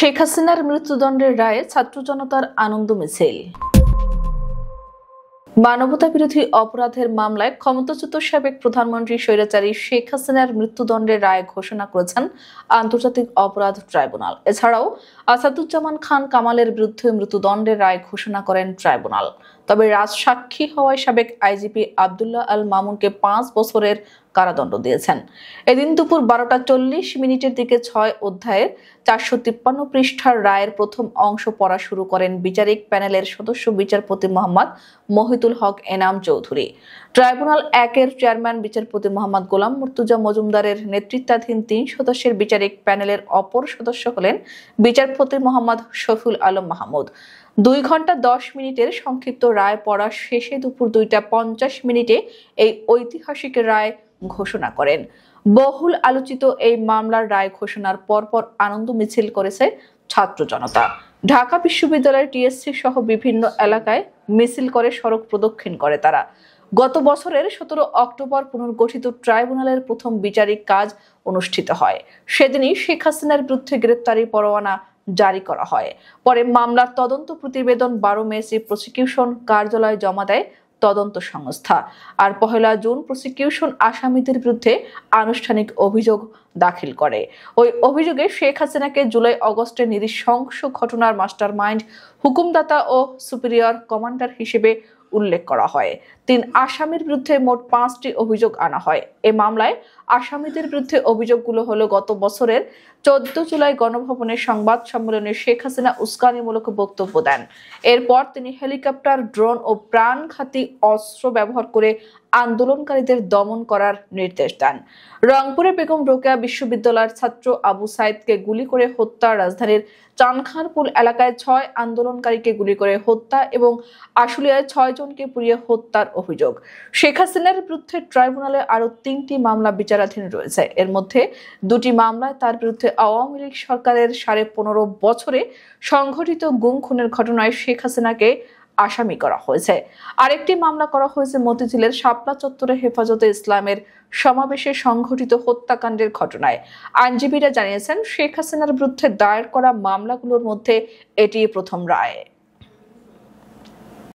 শেখ হাসিনার মৃত্যুদণ্ডের রায়ে ছাত্র জনতার আনন্দ মিছিল। মানবতা বিরোধী অপরাধের মামলায় ক্ষমতাচ্যুত সাবেক প্রধানমন্ত্রী স্বৈরাচারী শেখ হাসিনার মৃত্যুদণ্ডের রায় ঘোষণা করেছেন আন্তর্জাতিক অপরাধ ট্রাইব্যুনাল। এছাড়াও আসাদুজ্জামান খান কামালের বিরুদ্ধে মৃত্যুদণ্ডের রায় ঘোষণা করেন ট্রাইব্যুনাল। তবে রাজসাক্ষী হওয়ায় সাবেক আইজিপি আব্দুল্লাহ আল মামুনকে 5 বছরের কারাদণ্ড দিয়েছেন। এদিন দুপুর 12টা 40 দিকে 6 অধ্যায়ের 453 পৃষ্ঠার রায়ের প্রথম অংশ পড়া শুরু করেন বিচারিক প্যানেলের সদস্য বিচারপতি মোহাম্মদ মহিতুল হক এনাম চৌধুরী। ট্রাইব্যুনাল 1-এর চেয়ারম্যান বিচারপতি মোহাম্মদ গোলাম মুর্তুজা মজুমদারের নেতৃত্বাধীন 3 সদস্যের বিচারিক প্যানেলের অপর সদস্য হলেন বিচারপতি মোহাম্মদ শফিউল আলম মাহমুদ। 2 ঘন্টা 10 মিনিটের সংক্ষিপ্ত রায় পড়া শেষে দুপুর 2টা 50 এই ঐতিহাসিক রায় ঘোষণা করেন। বহুল আলোচিত এই মামলার রায় ঘোষণার পরপর আনন্দ মিছিল করেছে ছাত্র জনতা। ঢাকা বিশ্ববিদ্যালয়ের টিএসসি সহ বিভিন্ন এলাকায় মিছিল করে সড়ক প্রদক্ষিণ করে তারা। গত বছরের 17 অক্টোবর পুনর্গঠিত ট্রাইব্যুনালের প্রথম বিচারিক কাজ অনুষ্ঠিত হয়। সেদিনই শেখ হাসিনার বিরুদ্ধে গ্রেপ্তারি পরোয়ানা জারি করা হয়। পরে মামলার তদন্ত প্রতিবেদন 12 মে প্রসিকিউশন কার্যালয়ে জমা দেয় তদন্ত সংস্থা। আর 1 জুন প্রসিকিউশন আসামিদের বিরুদ্ধে আনুষ্ঠানিক অভিযোগ দাখিল করে। ওই অভিযোগে শেখ হাসিনাকে জুলাই-আগস্টে নৃশংস ঘটনার মাস্টারমাইন্ড, হুকুমদাতা ও সুপিরিয়র কমান্ডার হিসেবে উল্লেখ করা হয়। 3 আসামির বিরুদ্ধে মোট 5টি অভিযোগ আনা হয়। এ মামলায় আসামিদের বিরুদ্ধে অভিযোগগুলো হলো গত বছরের 14 জুলাই গণভবনের সংবাদ সম্মেলনে শেখ হাসিনা উস্কানিমূলক বক্তব্য দেন। এরপর তিনি হেলিকপ্টার, ড্রোন ও প্রাণঘাতী অস্ত্র ব্যবহার করে আন্দোলনকারীদের দমন করার নির্দেশ দেন। রংপুরে বেগম রোকেয়া বিশ্ববিদ্যালয়ের ছাত্র আবু সাইদকে গুলি করে হত্যা, রাজধানীর চানখারপুল এলাকায় 6 আন্দোলনকারীকে গুলি করে হত্যা এবং আশুলিয়ায় 6 জনকে পুড়িয়ে হত্যার অভিযোগ। শেখ হাসিনার বিরুদ্ধে ট্রাইব্যুনালে আরো 3টি মামলা বিচারাধীন রয়েছে। এর মধ্যে 2টি মামলায় তার বিরুদ্ধে আওয়ামী লীগ সরকারের 15.5 বছরে সংঘটিত গুম খুনের ঘটনায় শেখ হাসিনাকে আসামি করা হয়েছে। আরেকটি মামলা করা হয়েছে মতিঝিলের শাপলা চত্বরে হেফাজতে ইসলামের সমাবেশে সংঘটিত হত্যাকাণ্ডের ঘটনায়। আইনজীবীরা জানিয়েছেন, শেখ হাসিনার বিরুদ্ধে দায়ের করা মামলাগুলোর মধ্যে এটি প্রথম রায়।